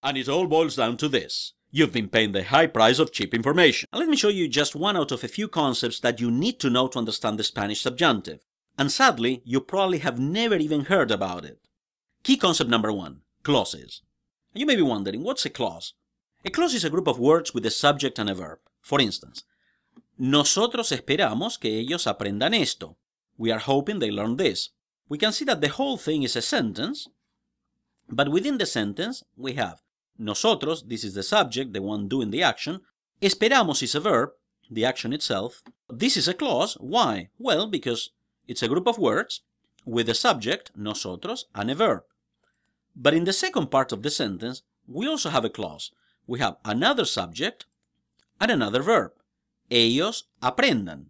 And it all boils down to this. You've been paying the high price of cheap information. And let me show you just one out of a few concepts that you need to know to understand the Spanish subjunctive. And sadly, you probably have never even heard about it. Key concept number 1, clauses. And you may be wondering, what's a clause? A clause is a group of words with a subject and a verb. For instance, nosotros esperamos que ellos aprendan esto. We are hoping they learn this. We can see that the whole thing is a sentence, but within the sentence we have nosotros, this is the subject, the one doing the action. Esperamos is a verb, the action itself. This is a clause. Why? Well, because it's a group of words with a subject, nosotros, and a verb. But in the second part of the sentence, we also have a clause. We have another subject and another verb. Ellos aprendan.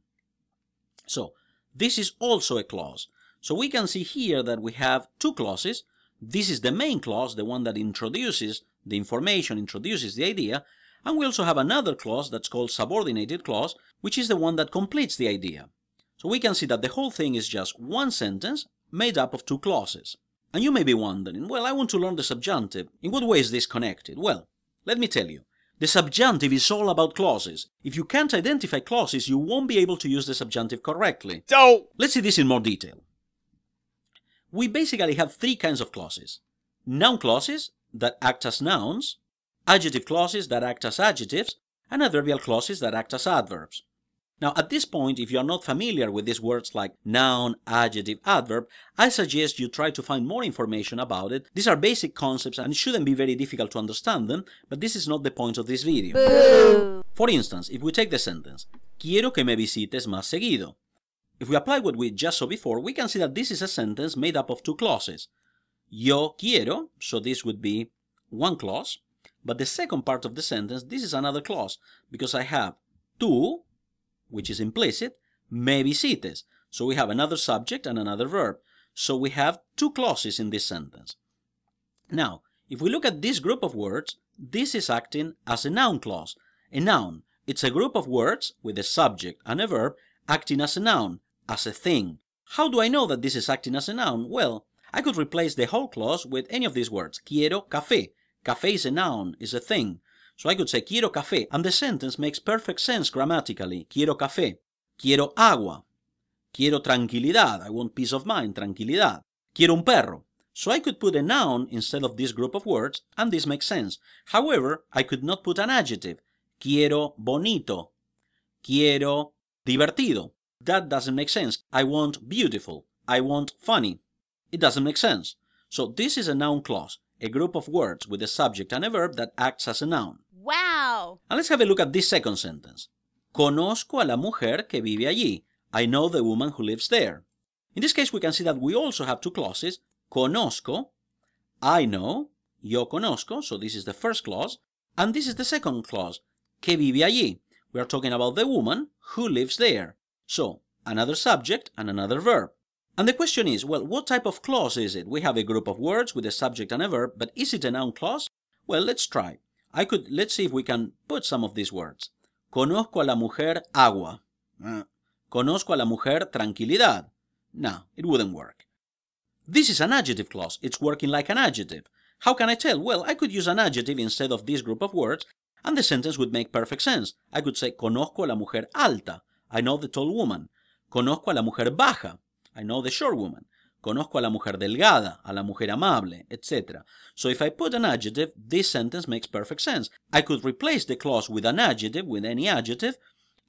So, this is also a clause. So we can see here that we have two clauses. This is the main clause, the one that introduces the information, introduces the idea. And we also have another clause that's called subordinated clause, which is the one that completes the idea. So we can see that the whole thing is just one sentence made up of two clauses. And you may be wondering, well, I want to learn the subjunctive. In what way is this connected? Well, let me tell you. The subjunctive is all about clauses. If you can't identify clauses, you won't be able to use the subjunctive correctly. So, let's see this in more detail. We basically have three kinds of clauses. Noun clauses that act as nouns, adjective clauses that act as adjectives, and adverbial clauses that act as adverbs. Now, at this point, if you are not familiar with these words like noun, adjective, adverb, I suggest you try to find more information about it. These are basic concepts and it shouldn't be very difficult to understand them, but this is not the point of this video. Boo! For instance, if we take the sentence, quiero que me visites más seguido. If we apply what we just saw before, we can see that this is a sentence made up of two clauses. Yo quiero, so this would be one clause, but the second part of the sentence, this is another clause, because I have tú, which is implicit, me visites. So we have another subject and another verb. So we have two clauses in this sentence. Now, if we look at this group of words, this is acting as a noun clause. A noun, it's a group of words with a subject and a verb acting as a noun, as a thing. How do I know that this is acting as a noun? Well, I could replace the whole clause with any of these words. Quiero café. Café is a noun, is a thing. So I could say quiero café, and the sentence makes perfect sense grammatically. Quiero café. Quiero agua. Quiero tranquilidad. I want peace of mind, tranquilidad. Quiero un perro. So I could put a noun instead of this group of words, and this makes sense. However, I could not put an adjective. Quiero bonito. Quiero divertido. That doesn't make sense. I want beautiful. I want funny. It doesn't make sense. So this is a noun clause, a group of words with a subject and a verb that acts as a noun. Wow! And let's have a look at this second sentence. Conozco a la mujer que vive allí. I know the woman who lives there. In this case, we can see that we also have two clauses. Conozco, I know, yo conozco, so this is the first clause. And this is the second clause, que vive allí. We are talking about the woman who lives there. So, another subject and another verb. And the question is, well, what type of clause is it? We have a group of words with a subject and a verb, but is it a noun clause? Well, let's try. Let's see if we can put some of these words. Conozco a la mujer agua. Conozco a la mujer tranquilidad. No, it wouldn't work. This is an adjective clause. It's working like an adjective. How can I tell? Well, I could use an adjective instead of this group of words, and the sentence would make perfect sense. I could say, conozco a la mujer alta. I know the tall woman. Conozco a la mujer baja. I know the short woman. Conozco a la mujer delgada, a la mujer amable, etc. So if I put an adjective, this sentence makes perfect sense. I could replace the clause with an adjective, with any adjective,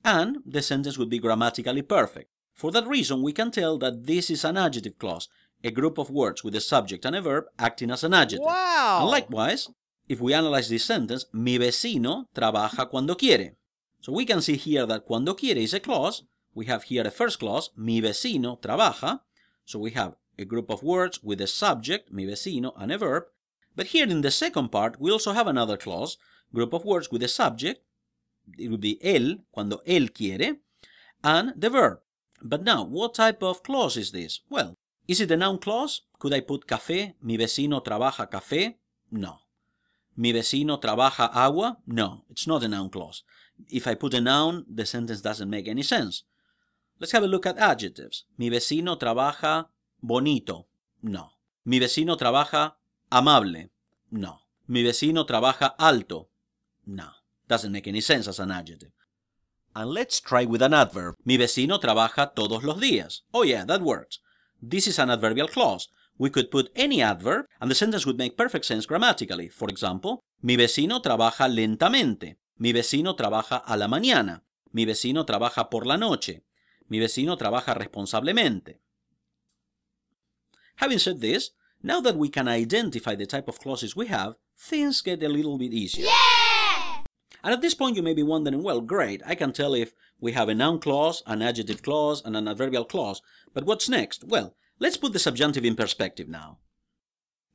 and the sentence would be grammatically perfect. For that reason, we can tell that this is an adjective clause, a group of words with a subject and a verb acting as an adjective. Wow! And likewise, if we analyze this sentence, mi vecino trabaja cuando quiere. So we can see here that cuando quiere is a clause. We have here a first clause, mi vecino trabaja. So we have a group of words with a subject, mi vecino, and a verb. But here in the second part, we also have another clause, group of words with a subject. It would be él, cuando él quiere, and the verb. But now, what type of clause is this? Well, is it a noun clause? Could I put café? Mi vecino trabaja café? No. Mi vecino trabaja agua? No, it's not a noun clause. If I put a noun, the sentence doesn't make any sense. Let's have a look at adjectives. Mi vecino trabaja bonito. No. Mi vecino trabaja amable. No. Mi vecino trabaja alto. No, doesn't make any sense as an adjective. And let's try with an adverb. Mi vecino trabaja todos los días. Oh yeah, that works. This is an adverbial clause. We could put any adverb and the sentence would make perfect sense grammatically. For example, mi vecino trabaja lentamente. Mi vecino trabaja a la mañana. Mi vecino trabaja por la noche. Mi vecino trabaja responsablemente. Having said this, now that we can identify the type of clauses we have, things get a little bit easier. Yeah! And at this point you may be wondering, well, great, I can tell if we have a noun clause, an adjective clause, and an adverbial clause, but what's next? Well, let's put the subjunctive in perspective now.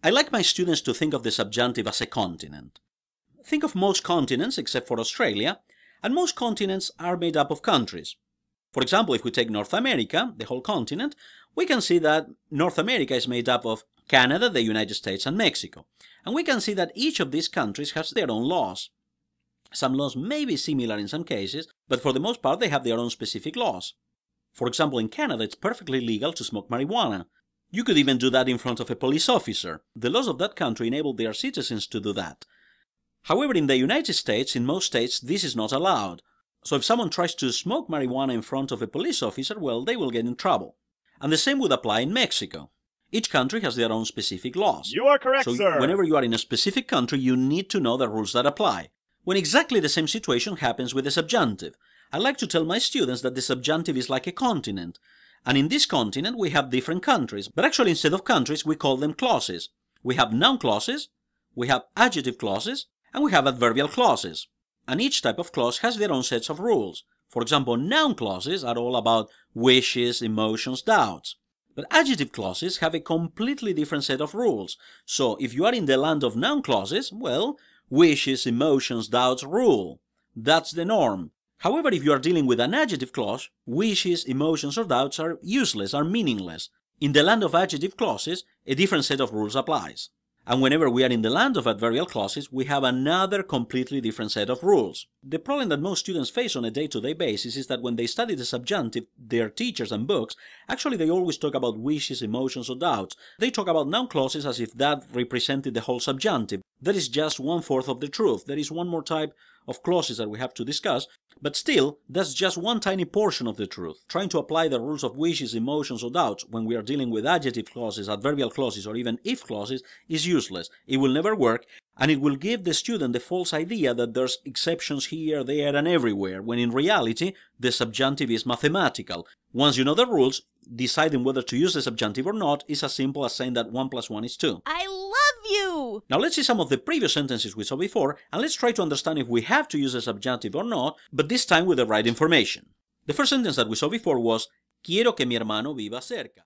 I like my students to think of the subjunctive as a continent. Think of most continents except for Australia, and most continents are made up of countries. For example, if we take North America, the whole continent, we can see that North America is made up of Canada, the United States, and Mexico. And we can see that each of these countries has their own laws. Some laws may be similar in some cases, but for the most part they have their own specific laws. For example, in Canada it's perfectly legal to smoke marijuana. You could even do that in front of a police officer. The laws of that country enable their citizens to do that. However, in the United States, in most states, this is not allowed. So if someone tries to smoke marijuana in front of a police officer, well, they will get in trouble. And the same would apply in Mexico. Each country has their own specific laws. You are correct, so sir. Whenever you are in a specific country, you need to know the rules that apply. When exactly the same situation happens with the subjunctive. I like to tell my students that the subjunctive is like a continent. And in this continent, we have different countries. But actually, instead of countries, we call them clauses. We have noun clauses, we have adjective clauses, and we have adverbial clauses. And each type of clause has their own sets of rules. For example, noun clauses are all about wishes, emotions, doubts. But adjective clauses have a completely different set of rules. So if you are in the land of noun clauses, well, wishes, emotions, doubts rule. That's the norm. However, if you are dealing with an adjective clause, wishes, emotions, or doubts are useless, are meaningless. In the land of adjective clauses, a different set of rules applies. And whenever we are in the land of adverbial clauses, we have another completely different set of rules. The problem that most students face on a day-to-day basis is that when they study the subjunctive, their teachers and books, actually they always talk about wishes, emotions, or doubts. They talk about noun clauses as if that represented the whole subjunctive. That is just 1/4 of the truth. There is one more type of clauses that we have to discuss, but still, that's just one tiny portion of the truth. Trying to apply the rules of wishes, emotions, or doubts when we are dealing with adjective clauses, adverbial clauses, or even if clauses is useless. It will never work, and it will give the student the false idea that there's exceptions here, there, and everywhere, when in reality, the subjunctive is mathematical. Once you know the rules, deciding whether to use the subjunctive or not is as simple as saying that 1 + 1 is 2. I love you! Now let's see some of the previous sentences we saw before, and let's try to understand if we have to use the subjunctive or not, but this time with the right information. The first sentence that we saw before was, Quiero que mi hermano viva cerca.